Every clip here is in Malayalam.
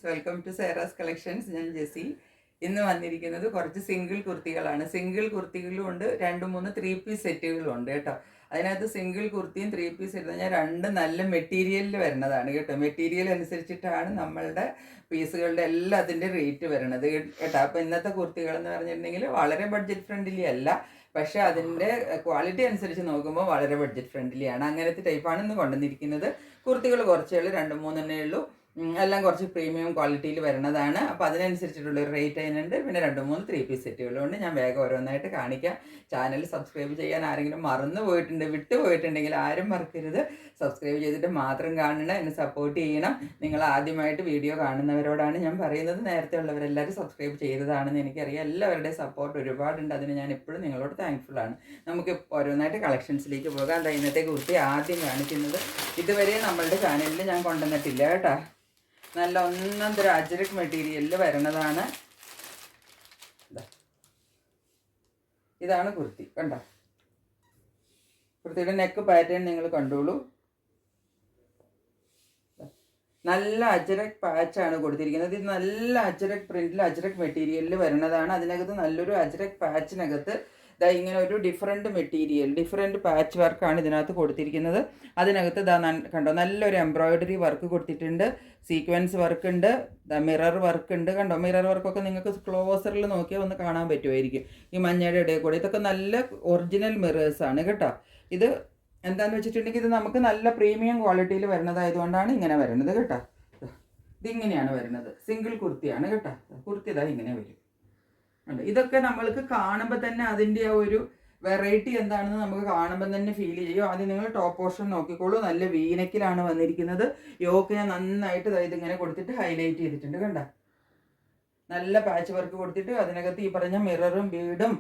Welcome to സേറാസ് collections. ഞാൻ ജെസി. ഇന്ന് വന്നിരിക്കുന്നത് കുറച്ച് സിംഗിൾ കുർത്തികളാണ്. സിംഗിൾ കുർത്തികളും ഉണ്ട്, 2-3 3 പീസ് സെറ്റുകളും ഉണ്ട് കേട്ടോ. അതിനകത്ത് സിംഗിൾ കുർത്തിയും 3 പീസ് എടുത്തു കഴിഞ്ഞാൽ രണ്ട് നല്ല മെറ്റീരിയലിൽ വരുന്നതാണ് കേട്ടോ. മെറ്റീരിയൽ അനുസരിച്ചിട്ടാണ് നമ്മളുടെ പീസുകളുടെ എല്ലാത്തിൻ്റെ റേറ്റ് വരുന്നത് കേട്ടോ. അപ്പോൾ ഇന്നത്തെ കുർത്തികൾ എന്ന് പറഞ്ഞിട്ടുണ്ടെങ്കിൽ വളരെ ബഡ്ജറ്റ് ഫ്രണ്ട്ലി അല്ല, പക്ഷേ അതിൻ്റെ ക്വാളിറ്റി അനുസരിച്ച് നോക്കുമ്പോൾ വളരെ ബഡ്ജറ്റ് ഫ്രണ്ട്ലി ആണ്. അങ്ങനത്തെ ടൈപ്പാണ് ഇന്ന് കൊണ്ടുവന്നിരിക്കുന്നത്. കുർത്തികൾ കുറച്ചേ ഉള്ളൂ, 2-3 ഉള്ളൂ. എല്ലാം കുറച്ച് പ്രീമിയം ക്വാളിറ്റിയിൽ വരുന്നതാണ്. അപ്പോൾ അതിനനുസരിച്ചിട്ടുള്ളൊരു റേറ്റ് അതിനുണ്ട്. പിന്നെ 2-3 3 പീസ് സെറ്റുകളുണ്ട്. ഞാൻ വേഗം ഓരോന്നായിട്ട് കാണിക്കാം. ചാനൽ സബ്സ്ക്രൈബ് ചെയ്യാൻ ആരെങ്കിലും മറന്നു പോയിട്ടുണ്ട്, വിട്ടു പോയിട്ടുണ്ടെങ്കിൽ ആരും മറക്കരുത്. സബ്സ്ക്രൈബ് ചെയ്തിട്ട് മാത്രം കാണണം, എന്നെ സപ്പോർട്ട് ചെയ്യണം. നിങ്ങൾ ആദ്യമായിട്ട് വീഡിയോ കാണുന്നവരോടാണ് ഞാൻ പറയുന്നത്. നേരത്തെ ഉള്ളവരെല്ലാവരും സബ്സ്ക്രൈബ് ചെയ്തതാണെന്ന് എനിക്കറിയാം. എല്ലാവരുടെയും സപ്പോർട്ട് ഒരുപാടുണ്ട്. അതിന് ഞാൻ എപ്പോഴും നിങ്ങളോട് താങ്ക്ഫുൾ ആണ്. നമുക്ക് ഓരോന്നായിട്ട് കളക്ഷൻസിലേക്ക് പോകാം. എന്താ ഇന്നത്തെ കുർത്തി ആദ്യം കാണിക്കുന്നത്. ഇതുവരെ നമ്മളുടെ ചാനലിൽ ഞാൻ കൊണ്ടുവന്നിട്ടില്ല കേട്ടോ. നല്ല ഒന്നൊന്നര അജ്രക് മെറ്റീരിയലിൽ വരുന്നതാണ്. ഇതാണ് കുർത്തി, കണ്ടോ? കുർത്തിയുടെ നെക്ക് പാറ്റേൺ നിങ്ങൾ കണ്ടോളൂ. നല്ല അജ്രക് പാച്ചാണ് കൊടുത്തിരിക്കുന്നത്. ഇത് നല്ല അജ്രക് പ്രിന്റിൽ അജ്രക് മെറ്റീരിയലിൽ വരുന്നതാണ്. അതിനകത്ത് നല്ലൊരു അജ്രക് പാച്ചിനകത്ത് ഇങ്ങനെ ഒരു ഡിഫറെൻറ്റ് മെറ്റീരിയൽ, ഡിഫറെൻറ്റ് പാച്ച് വർക്കാണ് ഇതിനകത്ത് കൊടുത്തിരിക്കുന്നത്. അതിനകത്ത് കണ്ടോ, നല്ലൊരു എംബ്രോയിഡറി വർക്ക് കൊടുത്തിട്ടുണ്ട്, സീക്വൻസ് വർക്ക് ഉണ്ട്, മിറർ വർക്ക് ഉണ്ട്. കണ്ടോ, മിറർ വർക്കൊക്കെ നിങ്ങൾക്ക് ക്ലോസറിൽ നോക്കിയാൽ ഒന്ന് കാണാൻ പറ്റുമായിരിക്കും. ഈ മഞ്ഞയുടെ ഇടയിൽ കൂടെ ഇതൊക്കെ നല്ല ഒറിജിനൽ മിറേഴ്സാണ് കേട്ടോ. ഇത് എന്താണെന്ന് വെച്ചിട്ടുണ്ടെങ്കിൽ ഇത് നമുക്ക് നല്ല പ്രീമിയം ക്വാളിറ്റിയിൽ വരുന്നതായതുകൊണ്ടാണ് ഇങ്ങനെ വരുന്നത് കേട്ടോ. ഇതിങ്ങനെയാണ് വരുന്നത്. സിംഗിൾ കുർത്തിയാണ് കേട്ടോ. കുർത്തി ഇതാ ഇങ്ങനെ വരും. ഇതൊക്കെ നമ്മൾക്ക് കാണുമ്പോൾ തന്നെ അതിൻ്റെ ആ ഒരു വെറൈറ്റി എന്താണെന്ന് നമുക്ക് കാണുമ്പോൾ തന്നെ ഫീൽ ചെയ്യും. ആദ്യം നിങ്ങൾ ടോപ്പ് പോർഷൻ നോക്കിക്കോളൂ. നല്ല വീനക്കിലാണ് വന്നിരിക്കുന്നത്. യോക്ക് ഞാൻ നന്നായിട്ട് ഇതിങ്ങനെ കൊടുത്തിട്ട് ഹൈലൈറ്റ് ചെയ്തിട്ടുണ്ട് കണ്ട. നല്ല പാച്ച് വർക്ക് കൊടുത്തിട്ട് അതിനകത്ത് ഈ പറഞ്ഞ മിററും ബീഡും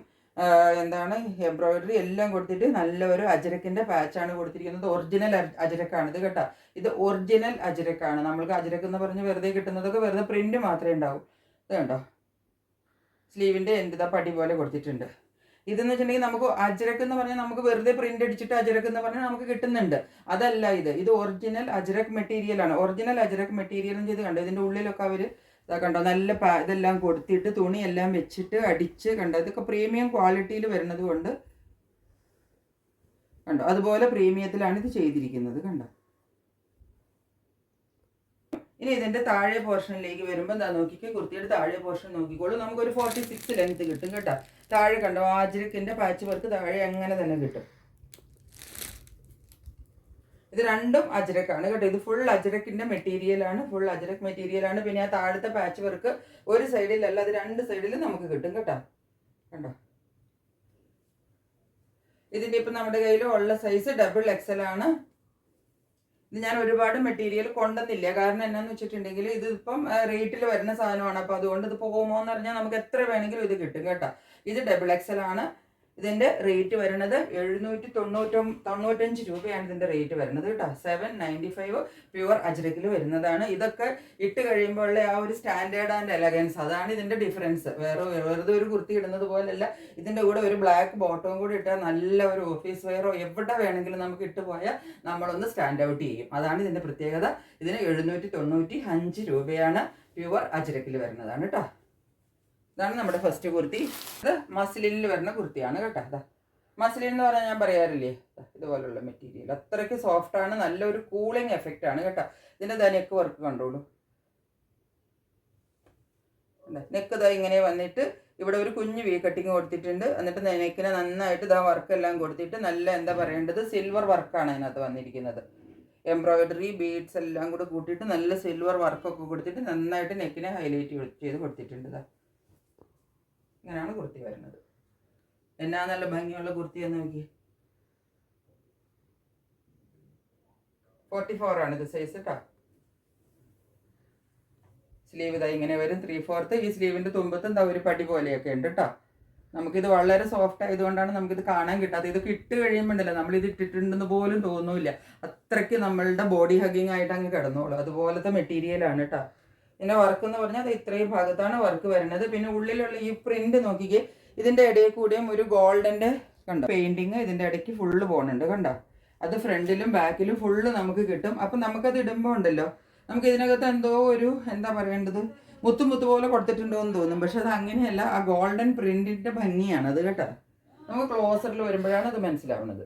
എംബ്രോയിഡറി എല്ലാം കൊടുത്തിട്ട് നല്ല ഒരു അജ്രക്കിൻ്റെ പാച്ചാണ് കൊടുത്തിരിക്കുന്നത്. ഒറിജിനൽ അജ്രക്കാണ് ഇത് കേട്ടോ. ഇത് ഒറിജിനൽ അജ്രക്കാണ്. നമ്മൾക്ക് അജ്രക്ക് എന്ന് പറഞ്ഞ് വെറുതെ കിട്ടുന്നതൊക്കെ വെറുതെ പ്രിന്റ് മാത്രമേ ഉണ്ടാവൂ. ഇത് കണ്ടോ, സ്ലീവിൻ്റെ എൻ്റെ പടി പോലെ കൊടുത്തിട്ടുണ്ട്. ഇതെന്ന് വെച്ചിട്ടുണ്ടെങ്കിൽ നമുക്ക് അജ്രക്ക് എന്ന് പറഞ്ഞാൽ നമുക്ക് വെറുതെ പ്രിന്റ് അടിച്ചിട്ട് അജ്രക്ക് എന്ന് പറഞ്ഞാൽ നമുക്ക് കിട്ടുന്നുണ്ട്. അതല്ല, ഇത് ഒറിജിനൽ അജ്രക് മെറ്റീരിയലാണ്. ഒറിജിനൽ അജ്രക് മെറ്റീരിയൽ ചെയ്ത് കണ്ടോ, ഇതിൻ്റെ ഉള്ളിലൊക്കെ അവർ കണ്ടോ നല്ല ഇതെല്ലാം കൊടുത്തിട്ട് തുണിയെല്ലാം വെച്ചിട്ട് അടിച്ച് കണ്ടോ. ഇതൊക്കെ പ്രീമിയം ക്വാളിറ്റിയിൽ വരുന്നത് കൊണ്ട് കണ്ടോ, അതുപോലെ പ്രീമിയത്തിലാണ് ഇത് ചെയ്തിരിക്കുന്നത് കണ്ടോ. ഇനി ഇതിൻ്റെ താഴെ പോർഷനിലേക്ക് വരുമ്പോൾ എന്താ നോക്കിക്കേ, കുർത്തിയുടെ താഴെ പോർഷൻ നോക്കിക്കോളൂ. നമുക്കൊരു 46 ലെങ്ത് കിട്ടും കേട്ടോ. താഴെ കണ്ടോ, അജ്രക്കിൻ്റെ പാച്ച് വർക്ക് താഴെ അങ്ങനെ തന്നെ കിട്ടും. ഇത് രണ്ടും അജ്രക്കാണ് കേട്ടോ. ഇത് ഫുൾ അജ്രക്കിൻ്റെ മെറ്റീരിയലാണ്, ഫുൾ അജ്രക് മെറ്റീരിയലാണ്. പിന്നെ ആ താഴത്തെ പാച്ച് വർക്ക് ഒരു സൈഡിലല്ല, അത് 2 സൈഡിലും നമുക്ക് കിട്ടും കേട്ടോ. കണ്ടോ, ഇതിൻ്റെ ഇപ്പം നമ്മുടെ കയ്യിൽ ഉള്ള സൈസ് XXL ആണ്. ഇത് ഞാൻ ഒരുപാട് മെറ്റീരിയൽ കൊണ്ടുവന്നില്ല, കാരണം എന്നാന്ന് വെച്ചിട്ടുണ്ടെങ്കിൽ ഇതിപ്പം റേറ്റിൽ വരുന്ന സാധനമാണ്. അപ്പോൾ അതുകൊണ്ട് ഇത് പോകുമോ എന്ന് പറഞ്ഞാൽ നമുക്ക് എത്ര വേണമെങ്കിലും ഇത് കിട്ടും കേട്ടോ. ഇത് XXL ആണ്. ഇതിൻ്റെ റേറ്റ് വരുന്നത് 795 രൂപയാണ് ഇതിൻ്റെ റേറ്റ് വരുന്നത് കേട്ടോ. 795 പ്യുവർ അജ്രക്കിൽ വരുന്നതാണ്. ഇതൊക്കെ ഇട്ട് കഴിയുമ്പോഴുള്ള ആ ഒരു സ്റ്റാൻഡേർഡ് ആൻഡ് എലഗൻസ്, അതാണ് ഇതിൻ്റെ ഡിഫറൻസ്. വെറുതെ ഒരു കുർത്തി ഇടുന്നത് പോലെയല്ല. ഇതിൻ്റെ കൂടെ ഒരു ബ്ലാക്ക് ബോട്ടവും കൂടി ഇട്ടാൽ നല്ല ഒരു ഓഫീസ് വെയറോ എവിടെ വേണമെങ്കിലും നമുക്ക് ഇട്ട് പോയാൽ നമ്മളൊന്ന് സ്റ്റാൻഡ് ഔട്ട് ചെയ്യും. അതാണ് ഇതിൻ്റെ പ്രത്യേകത. ഇതിന് 795 രൂപയാണ് പ്യുവർ അജ്രക്കിൽ വരുന്നതാണ് കേട്ടോ. ഇതാണ് നമ്മുടെ ഫസ്റ്റ് കുർത്തി. ഇത് മസ്ലിനിൽ വരുന്ന കുർത്തിയാണ് കേട്ടോ. അതാ മസ്ലിൻ എന്ന് പറഞ്ഞാൽ ഞാൻ പറയാറില്ലേ, ഇതുപോലുള്ള മെറ്റീരിയൽ അത്രയ്ക്ക് സോഫ്റ്റാണ്, നല്ലൊരു കൂളിംഗ് എഫക്റ്റ് ആണ് കേട്ടോ. ഇതിൻ്റെ നെക്ക് വർക്ക് കണ്ടോളൂ. നെക്ക് ഇതാ ഇങ്ങനെ വന്നിട്ട് ഇവിടെ ഒരു കുഞ്ഞു വി കട്ടിങ് കൊടുത്തിട്ടുണ്ട്. എന്നിട്ട് നെക്കിനെ നന്നായിട്ട് ഇതാ വർക്കെല്ലാം കൊടുത്തിട്ട് നല്ല എന്താ പറയേണ്ടത്, സിൽവർ വർക്കാണ് അതിനകത്ത് വന്നിരിക്കുന്നത്. എംബ്രോയിഡറി ബീഡ്സ് എല്ലാം കൂടെ കൂട്ടിയിട്ട് നല്ല സിൽവർ വർക്കൊക്കെ കൊടുത്തിട്ട് നന്നായിട്ട് നെക്കിനെ ഹൈലൈറ്റ് ചെയ്ത് കൊടുത്തിട്ടുണ്ട്. ഇതാ ഇങ്ങനെയാണ് കുർത്തി വരുന്നത്. എന്നാ നല്ല ഭംഗിയുള്ള കുർത്തി എന്ന് നോക്കി. 44 ആണ് ഇത് സൈസ് കേട്ടോ. സ്ലീവ് ഇതാ ഇങ്ങനെ വരും, 3/4. ഈ സ്ലീവിൻ്റെ തുമ്പത്തും എന്താ ഒരു പടി പോലെയൊക്കെ ഉണ്ട് കേട്ടോ. നമുക്കിത് വളരെ സോഫ്റ്റ് ആയതുകൊണ്ടാണ് നമുക്കിത് കാണാൻ കിട്ടാത്തത്. ഇതൊക്കെ ഇട്ട് കഴിയുമ്പോണ്ടല്ലോ നമ്മളിത് ഇട്ടിട്ടുണ്ടെന്ന് പോലും തോന്നൂല്ല. അത്രയ്ക്ക് നമ്മളുടെ ബോഡി ഹഗ്ഗിങ് ആയിട്ട് അങ്ങ് കിടന്നോളൂ. അതുപോലത്തെ മെറ്റീരിയലാണ് കേട്ടോ. ഇതിൻ്റെ വർക്ക് എന്ന് പറഞ്ഞാൽ അത് ഇത്രയും ഭാഗത്താണ് വർക്ക് വരുന്നത്. പിന്നെ ഉള്ളിലുള്ള ഈ പ്രിന്റ് നോക്കിക്കേ, ഇതിൻ്റെ ഇടയിൽ കൂടിയും ഒരു ഗോൾഡൻ്റെ കണ്ടോ പെയിൻറ്റിങ് ഇതിൻ്റെ ഇടയ്ക്ക് ഫുള്ള് പോകുന്നുണ്ട് കണ്ടോ. അത് ഫ്രണ്ടിലും ബാക്കിലും ഫുള്ള് നമുക്ക് കിട്ടും. അപ്പം നമുക്കത് ഇടുമ്പോൾ ഉണ്ടല്ലോ നമുക്ക് ഇതിനകത്ത് എന്തോ ഒരു എന്താ പറയേണ്ടത് മുത്ത് പോലെ കൊടുത്തിട്ടുണ്ടോ എന്ന് തോന്നും, പക്ഷെ അത് അങ്ങനെയല്ല. ആ ഗോൾഡൻ പ്രിന്റിന്റെ ഭംഗിയാണ് അത് കേട്ടോ. നമുക്ക് ക്ലോസറിൽ വരുമ്പോഴാണ് അത് മനസ്സിലാവുന്നത്.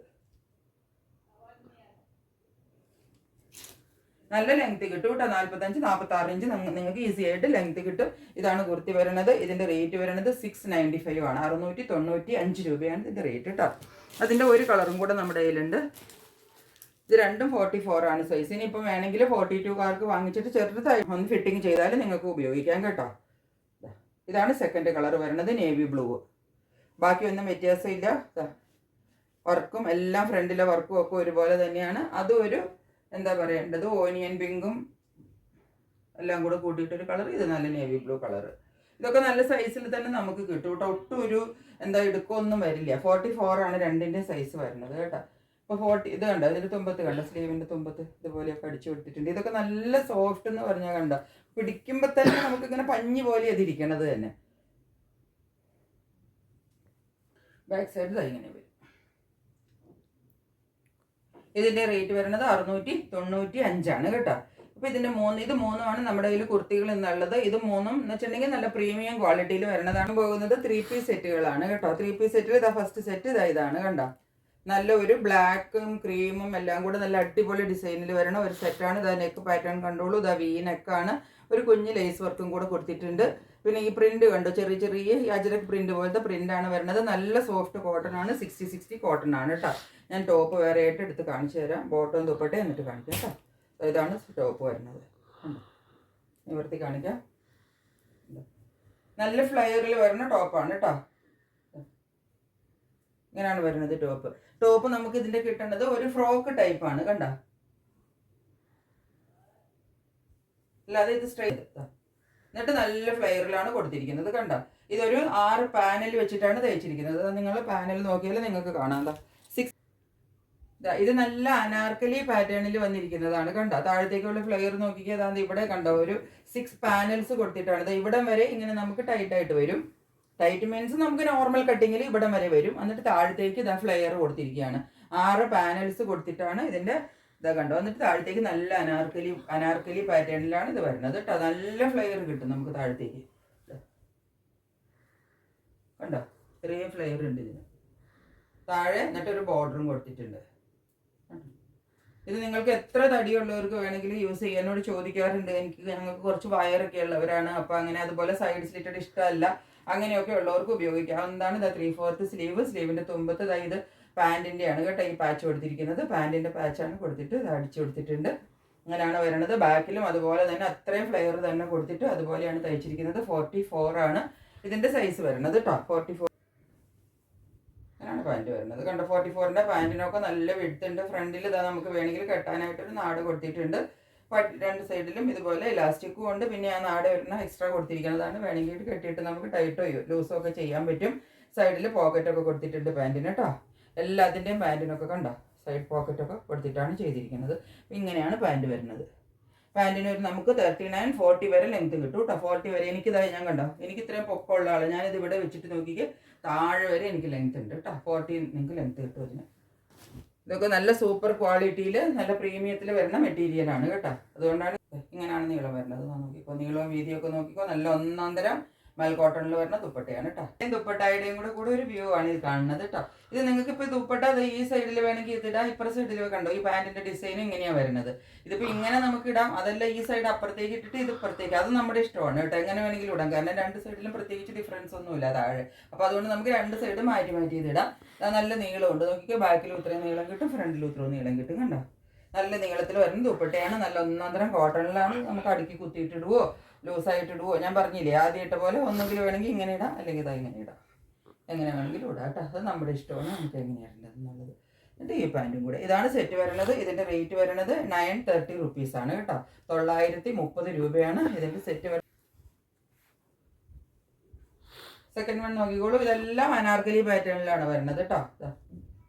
നല്ല ലെങ്ത് കിട്ടും കേട്ടോ. 45-46 ഇഞ്ച് നിങ്ങൾക്ക് ഈസി ആയിട്ട് ലെങ്ത് കിട്ടും. ഇതാണ് കുർത്തി വരുന്നത്. ഇതിന്റെ റേറ്റ് വരുന്നത് 695 ആണ്. 695 രൂപയാണ് ഇതിന്റെ റേറ്റ് കേട്ടോ. അതിന്റെ ഒരു കളറും കൂടെ നമ്മുടെ കയ്യിലുണ്ട്. ഇത് രണ്ടും 44 ആണ് സൈസ്. ഇനിയിപ്പം വേണമെങ്കിൽ 42കാർക്ക് വാങ്ങിച്ചിട്ട് ചെറുതായി ഒന്ന് ഫിറ്റിംഗ് ചെയ്താൽ നിങ്ങൾക്ക് ഉപയോഗിക്കാം കേട്ടോ. ഇതാണ് സെക്കൻഡ് കളർ വരുന്നത്, നേവി ബ്ലൂ. ബാക്കിയൊന്നും വ്യത്യാസമില്ല. വർക്കും എല്ലാം ഫ്രണ്ടിലെ വർക്കും ഒക്കെ ഒരുപോലെ തന്നെയാണ്. അതും ഒരു എന്താ പറയേണ്ടത് ഓനിയൻ പിങ്കും എല്ലാം കൂടെ കൂട്ടിയിട്ടൊരു കളർ. ഇത് നല്ല നേവി ബ്ലൂ കളർ. ഇതൊക്കെ നല്ല സൈസിൽ തന്നെ നമുക്ക് കിട്ടും കേട്ടോ. ഒട്ടും ഒരു എന്താ ഇടുക്കൊന്നും വരില്ല. 44 ആണ് രണ്ടിൻ്റെ സൈസ് വരുന്നത് കേട്ടോ. ഇപ്പോൾ 40 ഇത് കണ്ടോ, ഇതിൻ്റെ തുമ്പത്ത് കണ്ടോ, സ്ലീവിൻ്റെ തുമ്പത്ത് ഇതുപോലെയൊക്കെ അടിച്ചു കൊടുത്തിട്ടുണ്ട്. ഇതൊക്കെ നല്ല സോഫ്റ്റ് എന്ന് പറഞ്ഞാൽ കണ്ടോ, പിടിക്കുമ്പോൾ തന്നെ നമുക്കിങ്ങനെ പഞ്ഞി പോലെ അതിരിക്കണത് തന്നെ. ബാക്ക് സൈഡ് ഇങ്ങനെ വരും. ഇതിൻ്റെ റേറ്റ് വരുന്നത് 695 ആണ് കേട്ടോ. അപ്പോൾ ഇത് മൂന്നുമാണ് നമ്മുടെ കയ്യിൽ കുർത്തികൾ എന്നുള്ളത്. ഇത് മൂന്നും എന്ന് വെച്ചിട്ടുണ്ടെങ്കിൽ നല്ല പ്രീമിയം ക്വാളിറ്റിയിൽ വരുന്നതാണ്. പോകുന്നത് 3 പീസ് സെറ്റുകളാണ് കേട്ടോ. 3 പീസ് സെറ്റിൽ ഇതാ ഫസ്റ്റ് സെറ്റ് ഇതാണ് കണ്ടോ. നല്ല ഒരു ബ്ലാക്കും ക്രീമും എല്ലാം കൂടെ നല്ല അടിപൊളി ഡിസൈനിൽ വരണ ഒരു സെറ്റാണ്. ഇതാ നെക്ക് പാറ്റേൺ കണ്ടോളൂ. ഇതാ വി നെക്കാണ്. ഒരു കുഞ്ഞ് ലേസ് വർക്കും കൂടെ കൊടുത്തിട്ടുണ്ട്. പിന്നെ ഈ പ്രിന്റ് കണ്ടോ, ചെറിയ അജരക് പ്രിന്റ് പോലത്തെ പ്രിന്റാണ് വരുന്നത്. നല്ല സോഫ്റ്റ് കോട്ടൺ ആണ്. 60 കോട്ടൺ ആണ് കേട്ടോ. ഞാൻ ടോപ്പ് വേറെ ആയിട്ട് എടുത്ത് കാണിച്ചു തരാം. ബോട്ടം തുപ്പട്ടെ എന്നിട്ട് കാണിക്കാം കേട്ടോ. ഇതാണ് ടോപ്പ് വരുന്നത്. നിവർത്തി കാണിക്കാം. നല്ല ഫ്ലയറിൽ വരുന്ന ടോപ്പാണ് കേട്ടോ. ഇങ്ങനെയാണ് വരുന്നത് ടോപ്പ് നമുക്ക് ഇതിന്റെ കിട്ടേണ്ടത് ഒരു ഫ്രോക്ക് ടൈപ്പാണ് കണ്ടോ. അല്ലാതെ ഇത് സ്ട്രെയിറ്റ് എന്നിട്ട് നല്ല ഫ്ലെയറിലാണ് കൊടുത്തിരിക്കുന്നത് കണ്ടോ. ഇതൊരു 6 പാനൽ വെച്ചിട്ടാണ് തയ്ച്ചിരിക്കുന്നത്. നിങ്ങൾ പാനൽ നോക്കിയാൽ നിങ്ങൾക്ക് കാണാം. 6 ഇത് നല്ല അനാർക്കലി പാറ്റേണിൽ വന്നിരിക്കുന്നതാണ് കണ്ടോ. താഴത്തേക്കുള്ള ഫ്ലെയർ നോക്കിയാൽ അതായത് ഇവിടെ കണ്ടോ ഒരു 6 പാനൽസ് കൊടുത്തിട്ടാണ്. ഇവിടം വരെ ഇങ്ങനെ നമുക്ക് ടൈറ്റ് ആയിട്ട് വരും. ടൈറ്റ് മീൻസ് നമുക്ക് നോർമൽ കട്ടിങ്ങിൽ ഇവിടം വരെ വരും. എന്നിട്ട് താഴത്തേക്ക് ഇതാ ഫ്ലെയർ കൊടുത്തിരിക്കുകയാണ്. 6 പാനൽസ് കൊടുത്തിട്ടാണ് ഇതിന്റെ ഇതാ കണ്ടോ. എന്നിട്ട് താഴത്തേക്ക് നല്ല അനാർക്കലി പാറ്റേണിലാണ് ഇത് വരുന്നത് കേട്ടോ. നല്ല ഫ്ലെയർ കിട്ടും നമുക്ക് താഴത്തേക്ക് കണ്ടോ. ഇത്രയും ഫ്ലെയർ ഉണ്ട് ഇതിന് താഴെ. എന്നിട്ടൊരു ബോർഡറും കൊടുത്തിട്ടുണ്ട്. ഇത് നിങ്ങൾക്ക് എത്ര തടിയുള്ളവർക്ക് വേണമെങ്കിലും യൂസ് ചെയ്യാൻ. എന്നോട് ചോദിക്കാറുണ്ട്, ഞങ്ങൾക്ക് കുറച്ച് വയറൊക്കെ ഉള്ളവരാണ്, അപ്പോൾ അങ്ങനെ അതുപോലെ സൈഡ് സ്ലിറ്റഡ് ഇഷ്ടമല്ല, അങ്ങനെയൊക്കെ ഉള്ളവർക്ക് ഉപയോഗിക്കാവുന്നതാണ്. ഇതാ 3/4 സ്ലീവിന്റെ തുമ്പത്ത് ഇത് പാൻറ്റിൻ്റെ ആണ് കേട്ടോ ഈ പാച്ച് കൊടുത്തിരിക്കുന്നത്. പാൻറ്റിൻ്റെ പാച്ചാണ് കൊടുത്തിട്ട് ഇത് അടിച്ചു കൊടുത്തിട്ടുണ്ട്. അങ്ങനെയാണ് വരുന്നത്. ബാക്കിലും അതുപോലെ തന്നെ അത്രയും ഫ്ലെയർ തന്നെ കൊടുത്തിട്ട് അതുപോലെയാണ് തയ്ച്ചിരിക്കുന്നത്. 44 ആണ് ഇതിൻ്റെ സൈസ് വരുന്നത് കേട്ടോ. 44 അങ്ങനെയാണ് പാൻറ്റ് വരുന്നത് കണ്ടോ. 44ൻ്റെ പാൻറ്റിനൊക്കെ നല്ല വിഡ്ത്തുണ്ട്. ഫ്രണ്ടിൽ ഇതാ നമുക്ക് വേണമെങ്കിൽ കെട്ടാനായിട്ടൊരു നാട് കൊടുത്തിട്ടുണ്ട്. രണ്ട് സൈഡിലും ഇതുപോലെ ഇലാസ്റ്റിക്കും ഉണ്ട്. പിന്നെ ആ നാട് വരുന്ന എക്സ്ട്രാ കൊടുത്തിരിക്കുന്നതാണ്. വേണമെങ്കിൽ കെട്ടിയിട്ട് നമുക്ക് ടൈറ്റോ ലൂസോ ഒക്കെ ചെയ്യാൻ പറ്റും. സൈഡിൽ പോക്കറ്റൊക്കെ കൊടുത്തിട്ടുണ്ട് പാൻറ്റിന് കേട്ടോ. എല്ലാത്തിൻ്റെയും പാൻറ്റിനൊക്കെ കണ്ടോ സൈഡ് പോക്കറ്റൊക്കെ കൊടുത്തിട്ടാണ് ചെയ്തിരിക്കുന്നത്. ഇങ്ങനെയാണ് പാൻറ്റ് വരുന്നത്. പാൻറ്റിന് ഒരു നമുക്ക് 39-40 വരെ ലെങ്ത് കിട്ടും കേട്ടോ. 40 വരെ എനിക്കിതായി ഞാൻ കണ്ടോ, എനിക്ക് ഇത്രയും പൊക്കമുള്ള ആൾ ഞാനിത് ഇവിടെ വെച്ചിട്ട് നോക്കിക്ക് താഴെ വരെ എനിക്ക് ലെങ്ത് ഉണ്ട് കേട്ടോ. 40 നിങ്ങൾക്ക് ലെങ്ത് കിട്ടും ഇതിന്. ഇതൊക്കെ നല്ല സൂപ്പർ ക്വാളിറ്റിയിൽ നല്ല പ്രീമിയത്തിൽ വരുന്ന മെറ്റീരിയലാണ് കേട്ടോ. അതുകൊണ്ടാണ് ഇങ്ങനെയാണ് നീളം വരുന്നത്. നോക്കിക്കോ, നീളവും വീതിയൊക്കെ നോക്കിക്കോ. നല്ല ഒന്നാം തരം മൽ കോട്ടണിൽ വരുന്ന ദുപ്പട്ടയാണ് കേട്ടോ. ദുപ്പട്ടയുടെയും കൂടെ ഒരു വ്യൂ ആണ് ഇത് കാണുന്നത് കേട്ടോ. ഇത് നിങ്ങൾക്ക് ഇപ്പോൾ ദുപ്പട്ട ഈ സൈഡിൽ വേണമെങ്കിൽ ഇതിടാം. ഇപ്പുറ സൈഡിൽ കണ്ടോ ഈ പാൻറ്റിന്റെ ഡിസൈൻ ഇങ്ങനെയാണ് വരുന്നത്. ഇതിപ്പോൾ ഇങ്ങനെ നമുക്ക് ഇടാം. അതല്ല ഈ സൈഡ് അപ്പുറത്തേക്ക് ഇട്ടിട്ട് ഇത് ഇപ്പുറത്തേക്ക്, അത് നമ്മുടെ ഇഷ്ടമാണ് കേട്ടോ. എങ്ങനെ വേണമെങ്കിലും ഇടാം. കാരണം രണ്ട് സൈഡിലും പ്രത്യേകിച്ച് ഡിഫറൻസ് ഒന്നുമില്ല താഴെ. അപ്പോൾ അതുകൊണ്ട് നമുക്ക് രണ്ട് സൈഡ് മാറ്റി ഇതിടാം. നല്ല നീളമുണ്ട്. നോക്കിക്കോ, ബാക്കിലും ഇത്രയും നീളം കിട്ടും, ഫ്രണ്ടിലും ഇത്രയും നീളം കിട്ടും കണ്ടോ. നല്ല നീളത്തിൽ വരുന്ന ദുപ്പട്ടയാണ്. നല്ല ഒന്നാം തരം കോട്ടണിലാണ്. നമുക്ക് അടുക്കി കുത്തിയിട്ടിടുവോ ലൂസായിട്ട് ഇടുവോ. ഞാൻ പറഞ്ഞില്ലേ ആദ്യം ഇട്ട പോലെ ഒന്നെങ്കിൽ വേണമെങ്കിൽ ഇങ്ങനെ ഇടാം, അല്ലെങ്കിൽ ഇതാ ഇങ്ങനെ ഇടാം. എങ്ങനെ വേണമെങ്കിലും ഇടാം കേട്ടോ. അത് നമ്മുടെ ഇഷ്ടമാണ്, നമുക്ക് എങ്ങനെയാണ് എന്നുള്ളത്. എന്നിട്ട് ഈ പാൻറ്റും കൂടെ ഇതാണ് സെറ്റ് വരുന്നത്. ഇതിൻ്റെ റേറ്റ് വരുന്നത് 930 റുപ്പീസാണ് കേട്ടോ. 930 രൂപയാണ് ഇതിൻ്റെ സെറ്റ് വരുന്നത്. സെക്കൻഡ് വൺ നോക്കിക്കോളൂ. ഇതെല്ലാം അനാർക്കലി പാറ്റേണിലാണ് വരുന്നത് കേട്ടോ.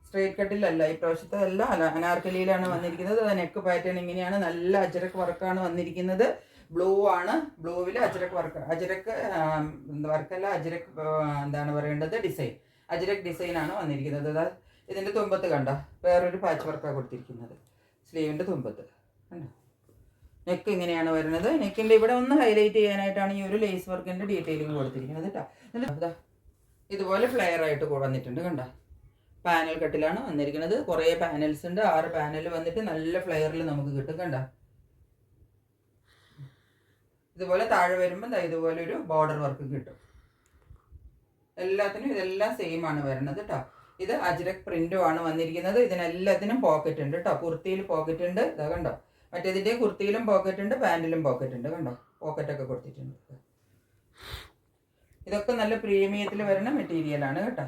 സ്ട്രേറ്റ് കട്ടിലല്ല, ഈ പ്രാവശ്യത്തെ എല്ലാം അനാർക്കലിയിലാണ് വന്നിരിക്കുന്നത്. നെക്ക് പാറ്റേൺ ഇങ്ങനെയാണ്. നല്ല അജരക്ക് വർക്കാണ് വന്നിരിക്കുന്നത്. ബ്ലൂ ആണ്. ബ്ലൂവിൽ അജരക്ക് വർക്കല്ല, അജരക്ക് എന്താണ് പറയേണ്ടത് ഡിസൈൻ, അജരക്ക് ഡിസൈനാണ് വന്നിരിക്കുന്നത്. അതായത് ഇതിൻ്റെ തുമ്പത്ത് കണ്ടോ വേറൊരു പാച്ച് വർക്കാണ് കൊടുത്തിരിക്കുന്നത്. സ്ലീവിൻ്റെ തുമ്പത്ത് കണ്ടോ നെക്ക് ഇങ്ങനെയാണ് വരുന്നത്. നെക്കിൻ്റെ ഇവിടെ ഒന്ന് ഹൈലൈറ്റ് ചെയ്യാനായിട്ടാണ് ഈ ഒരു ലേസ് വർക്കിൻ്റെ ഡീറ്റെയിലിംഗ് കൊടുത്തിരിക്കുന്നത് കേട്ടോ. എന്നിട്ട് ഇതുപോലെ ഫ്ലെയർ ആയിട്ട് വന്നിട്ടുണ്ട് കണ്ടോ. പാനൽ കട്ടിലാണ് വന്നിരിക്കുന്നത്. കുറേ പാനൽസ് ഉണ്ട്. 6 പാനൽ വന്നിട്ട് നല്ല ഫ്ലെയറിൽ നമുക്ക് കിട്ടും കണ്ടോ. ഇതുപോലെ താഴെ വരുമ്പോൾ ഇതുപോലെ ഒരു ബോർഡർ വർക്ക് കിട്ടും. എല്ലാത്തിനും ഇതെല്ലാം സെയിം ആണ് വരുന്നത് കേട്ടോ. ഇത് അജ്രക് പ്രിന്റും ആണ് വന്നിരിക്കുന്നത്. ഇതിനെല്ലാത്തിനും പോക്കറ്റ് ഉണ്ട് കേട്ടോ. കുർത്തിയിൽ പോക്കറ്റ് ഉണ്ട്. ഇതാ കണ്ടോ. മറ്റേതിൻ്റെ കുർത്തിയിലും പോക്കറ്റ് ഉണ്ട്, പാൻറ്റിലും പോക്കറ്റ് ഉണ്ട് കണ്ടോ. പോക്കറ്റൊക്കെ കൊടുത്തിട്ടുണ്ട്. ഇതൊക്കെ നല്ല പ്രീമിയത്തിൽ വരുന്ന മെറ്റീരിയലാണ് കേട്ടോ.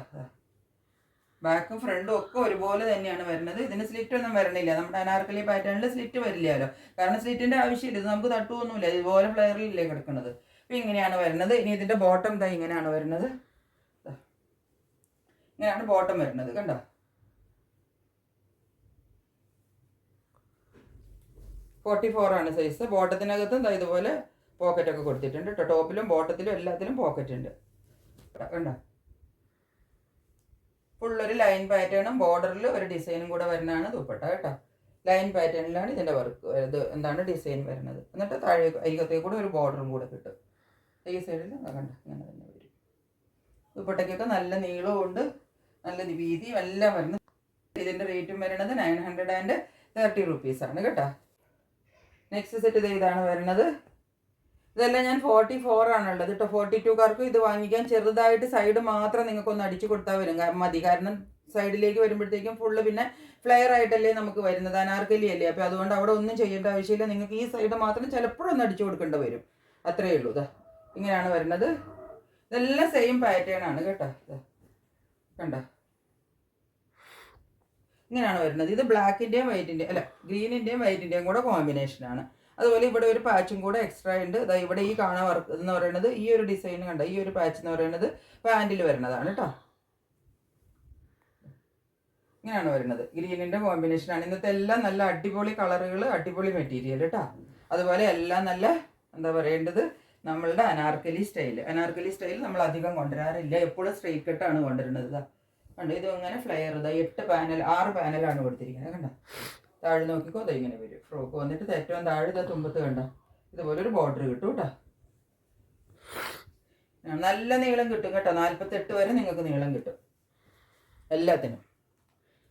ബാക്കും ഫ്രണ്ടും ഒക്കെ ഒരുപോലെ തന്നെയാണ് വരുന്നത്. ഇതിന് സ്ലിറ്റ് ഒന്നും വരണില്ല. നമ്മുടെ അനാർക്കലി പാറ്റേണിൽ സ്ലിറ്റ് വരില്ലല്ലോ. കാരണം സ്ലിറ്റിൻ്റെ ആവശ്യമില്ല. ഇത് നമുക്ക് തട്ടുമൊന്നുമില്ല. ഇതുപോലെ ഫ്ലെയറിലല്ലേ കിടക്കുന്നത്. അപ്പോൾ ഇങ്ങനെയാണ് വരുന്നത്. ഇനി ഇതിൻ്റെ ബോട്ടം ഇങ്ങനെയാണ് വരുന്നത്. ഇങ്ങനെയാണ് ബോട്ടം വരുന്നത് കണ്ടോ. ആണ് സൈസ്. ബോട്ടത്തിനകത്തും ഇതുപോലെ പോക്കറ്റൊക്കെ കൊടുത്തിട്ടുണ്ട് കേട്ടോ. ടോപ്പിലും ബോട്ടത്തിലും എല്ലാത്തിലും പോക്കറ്റ് ഉണ്ട് കണ്ടോ. ഫുള്ളൊരു ലൈൻ പാറ്റേണും ബോർഡറിൽ ഒരു ഡിസൈനും കൂടെ വരുന്നതാണ് ദുപ്പട്ട കേട്ടോ. ലൈൻ പാറ്റേണിലാണ് ഇതിൻ്റെ വർക്ക് ഇത് ഡിസൈൻ വരുന്നത്. എന്നിട്ട് താഴെ അരികത്തേക്ക് കൂടെ ഒരു ബോർഡറും കൂടെ കിട്ടും. ഈ സൈഡിൽ കണ്ടോ ഇങ്ങനെ തന്നെ വരും. ദുപ്പട്ടയ്ക്കൊക്കെ നല്ല നീളവും ഉണ്ട്, നല്ല വീതിയും എല്ലാം വരുന്നത്. ഇതിൻ്റെ റേറ്റും വരുന്നത് 930 rupees കേട്ടോ. നെക്സ്റ്റ് സെറ്റ് ഇതാണ് വരുന്നത്. ഇതെല്ലാം ഞാൻ 44 ആണുള്ളത് കേട്ടോ. 42കാർക്ക് ഇത് വാങ്ങിക്കാൻ ചെറുതായിട്ട് സൈഡ് മാത്രം നിങ്ങൾക്കൊന്ന് അടിച്ചു കൊടുത്താൽ മതി. കാരണം സൈഡിലേക്ക് വരുമ്പോഴത്തേക്കും ഫുള്ള് പിന്നെ ഫ്ലെയർ ആയിട്ടല്ലേ നമുക്ക് വരുന്നത്. അനാർക്കലി അല്ലേ. അപ്പോൾ അതുകൊണ്ട് അവിടെ ഒന്നും ചെയ്യേണ്ട ആവശ്യമില്ല. നിങ്ങൾക്ക് ഈ സൈഡ് മാത്രം ചിലപ്പോഴൊന്ന് അടിച്ചു കൊടുക്കേണ്ടി വരും. അത്രയേ ഉള്ളൂ. ഇങ്ങനെയാണ് വരുന്നത്. ഇതെല്ലാം സെയിം പാറ്റേൺ ആണ് കേട്ടോ. കണ്ടോ ഇങ്ങനെയാണ് വരുന്നത്. ഇത് ബ്ലാക്കിൻ്റെയും വൈറ്റിൻ്റെയും ഗ്രീനിൻ്റെയും വൈറ്റിൻ്റെയും കൂടെ കോമ്പിനേഷനാണ്. അതുപോലെ ഇവിടെ ഒരു പാച്ചും കൂടെ എക്സ്ട്രാ ഉണ്ട്. ഇവിടെ ഈ കാണാൻ വർക്ക് എന്ന് പറയുന്നത് ഈ ഒരു ഡിസൈൻ കണ്ട ഈ ഒരു പാച്ച് എന്ന് പറയുന്നത് പാൻറ്റിൽ വരുന്നതാണ് കേട്ടോ. ഇങ്ങനെയാണ് വരുന്നത്. ഗ്രീനിൻ്റെ കോമ്പിനേഷനാണ്. ഇന്നത്തെ എല്ലാം നല്ല അടിപൊളി കളറുകൾ, അടിപൊളി മെറ്റീരിയൽ കേട്ടോ. അതുപോലെ എല്ലാം നല്ല എന്താ പറയേണ്ടത് നമ്മളുടെ അനാർക്കലി സ്റ്റൈൽ നമ്മൾ അധികം കൊണ്ടുവരാറില്ല. എപ്പോഴും സ്ട്രെയിറ്റ് കട്ടാണ് കൊണ്ടുവരുന്നത്. കണ്ടോ ഇത് അങ്ങനെ ഫ്ലെയർ 6 പാനലാണ് കൊടുത്തിരിക്കുന്നത് കണ്ടോ. താഴെ നോക്കിക്കോ ഇങ്ങനെ വരും. ഫ്രോക്ക് വന്നിട്ട് ഏറ്റവും താഴെ തുമ്പത്ത് കണ്ടോ ഇതുപോലെ ഒരു ബോർഡർ കിട്ടും കേട്ടോ. നല്ല നീളം കിട്ടും കേട്ടോ. 48 വരെ നിങ്ങൾക്ക് നീളം കിട്ടും എല്ലാത്തിനും.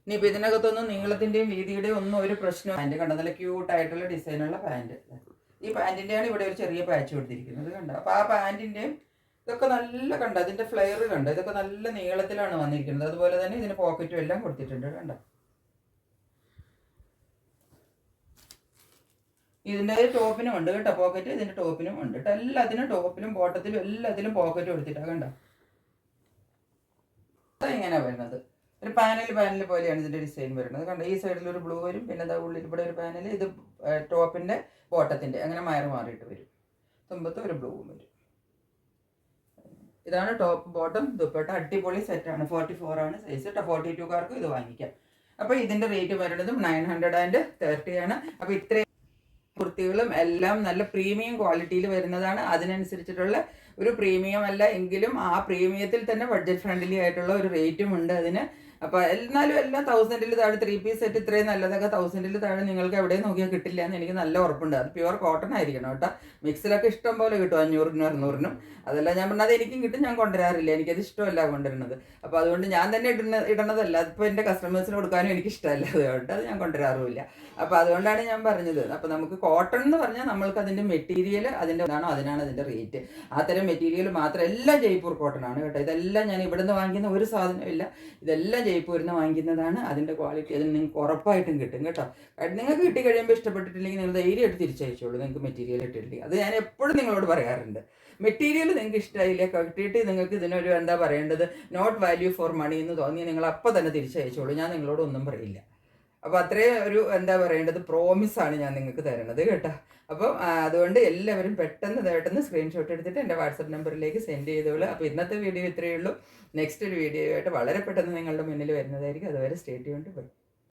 ഇനിയിപ്പോൾ ഇതിനകത്തൊന്നും നീളത്തിൻ്റെയും വീതിയുടെയും ഒന്നും ഒരു പ്രശ്നം. പാൻറ്റ് കണ്ടോ നല്ല ക്യൂട്ടായിട്ടുള്ള ഡിസൈനുള്ള പാൻറ്റ്. ഈ പാൻറ്റിൻ്റെയാണ് ഇവിടെ ഒരു ചെറിയ പാച്ച് കൊടുത്തിരിക്കുന്നത് കണ്ടോ. അപ്പോൾ ആ പാൻറ്റിൻ്റെയും ഇതൊക്കെ നല്ല കണ്ടോ. അതിൻ്റെ ഫ്ലെയർ കണ്ടോ. ഇതൊക്കെ നല്ല നീളത്തിലാണ് വന്നിരിക്കുന്നത്. അതുപോലെ തന്നെ ഇതിന് പോക്കറ്റും എല്ലാം കൊടുത്തിട്ടുണ്ട് കണ്ടോ. ഇതിൻ്റെ ടോപ്പിനും ഉണ്ട് കേട്ടോ പോക്കറ്റ്. ഇതിൻ്റെ ടോപ്പിനും ഉണ്ട് കേട്ടോ. എല്ലാത്തിനും ടോപ്പിലും ബോട്ടത്തിലും എല്ലാത്തിലും പോക്കറ്റ് കൊടുത്തിട്ടാണ് കണ്ടോ. ഇങ്ങനെ വരുന്നത് ഒരു പാനൽ പോലെയാണ് ഇതിൻ്റെ ഡിസൈൻ വരുന്നത് കണ്ടോ. ഈ സൈഡിൽ ഒരു ബ്ലൂ വരും, പിന്നെ ഉള്ളിൽ ഇവിടെ ഒരു പാനൽ. ഇത് ടോപ്പിൻ്റെ ബോട്ടത്തിൻ്റെ അങ്ങനെ മാറിയിട്ട് വരും. തുമ്പത്ത് ഒരു ബ്ലൂവും വരും. ഇതാണ് ടോപ്പ് ബോട്ടം ദുപ്പട്ട. അടിപൊളി സെറ്റാണ്. 44 ആണ് സൈസ് കേട്ടോ. 42കാർക്ക് ഇത് വാങ്ങിക്കാം. അപ്പോൾ ഇതിൻ്റെ റേറ്റ് വരുന്നതും 930 ആണ്. അപ്പോൾ ഇത്രയും കുർത്തികളും എല്ലാം നല്ല പ്രീമിയം ക്വാളിറ്റിയിൽ വരുന്നതാണ്. അതിനനുസരിച്ചിട്ടുള്ള ഒരു പ്രീമിയം അല്ല എങ്കിലും ആ പ്രീമിയത്തിൽ തന്നെ ബഡ്ജറ്റ് ഫ്രണ്ട്ലി ആയിട്ടുള്ള ഒരു റേറ്റും ഉണ്ട് അതിന്. അപ്പോൾ എന്നാലും എല്ലാം 1000-ൽ താഴെ 3 പീസ് സെറ്റ് ഇത്രയും നല്ലതൊക്കെ 1000-ൽ താഴെ നിങ്ങൾക്ക് എവിടെയും നോക്കിയാൽ കിട്ടില്ല എന്ന് എനിക്ക് നല്ല ഉറപ്പുണ്ട്. അത് പ്യുവർ കോട്ടൺ ആയിരിക്കണം കേട്ടോ. മിക്സിലൊക്കെ ഇഷ്ടം പോലെ കിട്ടും 500-നും 600-നും. അതെല്ലാം ഞാൻ പറഞ്ഞത് എനിക്കും കിട്ടും. ഞാൻ കൊണ്ടുവരാറില്ല. എനിക്കത് ഇഷ്ടമല്ല കൊണ്ടുവരുന്നത്. അപ്പോൾ അതുകൊണ്ട് ഞാൻ തന്നെ ഇടണതല്ല. അതിപ്പോൾ എൻ്റെ കസ്റ്റമേഴ്സിന് കൊടുക്കാനും എനിക്കിഷ്ടമല്ല. അതുകൊണ്ട് അത് ഞാൻ കൊണ്ടുവരാറുമില്ല. അപ്പോൾ അതുകൊണ്ടാണ് ഞാൻ പറഞ്ഞത്. അപ്പോൾ നമുക്ക് കോട്ടൺ എന്ന് പറഞ്ഞാൽ നമ്മൾക്ക് അതിൻ്റെ മെറ്റീരിയൽ അതിൻ്റെ അതിനാണ് അതിൻ്റെ റേറ്റ്. അത്തരം മെറ്റീരിയൽ മാത്രം എല്ലാം ജയ്പൂർ കോട്ടൺ ആണ് കേട്ടോ. ഇതെല്ലാം ഞാൻ ഇവിടുന്ന് വാങ്ങിക്കുന്ന ഒരു സാധനമില്ല. ഇതെല്ലാം ജയ്പൂരിൽ നിന്ന് വാങ്ങിക്കുന്നതാണ്. അതിൻ്റെ ക്വാളിറ്റി അതിന് നിങ്ങൾക്ക് ഉറപ്പായിട്ടും കിട്ടും കേട്ടോ. നിങ്ങൾക്ക് കിട്ടി കഴിയുമ്പോൾ ഇഷ്ടപ്പെട്ടിട്ടില്ലെങ്കിൽ നിങ്ങൾ ധൈര്യമായിട്ട് തിരിച്ചയച്ചോളൂ. നിങ്ങൾക്ക് മെറ്റീരിയൽ ഇട്ടിട്ടില്ലെങ്കിൽ. അത് ഞാൻ എപ്പോഴും നിങ്ങളോട് പറയാറുണ്ട്. മെറ്റീരിയൽ നിങ്ങൾക്ക് ഇഷ്ടമായില്ല കിട്ടിയിട്ട് നിങ്ങൾക്ക് ഇതിനൊരു എന്താ പറയേണ്ടത് നോട്ട് വാല്യൂ ഫോർ മണി എന്ന് തോന്നി നിങ്ങൾ അപ്പോൾ തന്നെ തിരിച്ചയച്ചോളൂ. ഞാൻ നിങ്ങളോട് ഒന്നും പറയില്ല. അപ്പോൾ അത്രയും ഒരു എന്താ പറയേണ്ടത് പ്രോമിസാണ് ഞാൻ നിങ്ങൾക്ക് തരുന്നത് കേട്ടോ. അപ്പം അതുകൊണ്ട് എല്ലാവരും പെട്ടെന്ന് സ്ക്രീൻഷോട്ട് എടുത്തിട്ട് എൻ്റെ വാട്സപ്പ് നമ്പറിലേക്ക് സെൻഡ് ചെയ്തോളൂ. അപ്പോൾ ഇന്നത്തെ വീഡിയോ ഇത്രയേ ഉള്ളൂ. നെക്സ്റ്റ് ഒരു വീഡിയോ ആയിട്ട് വളരെ പെട്ടെന്ന് നിങ്ങളുടെ മുന്നിൽ വരുന്നതായിരിക്കും. അതുവരെ സ്റ്റേ ട്യൂൺഡ് ബൈ.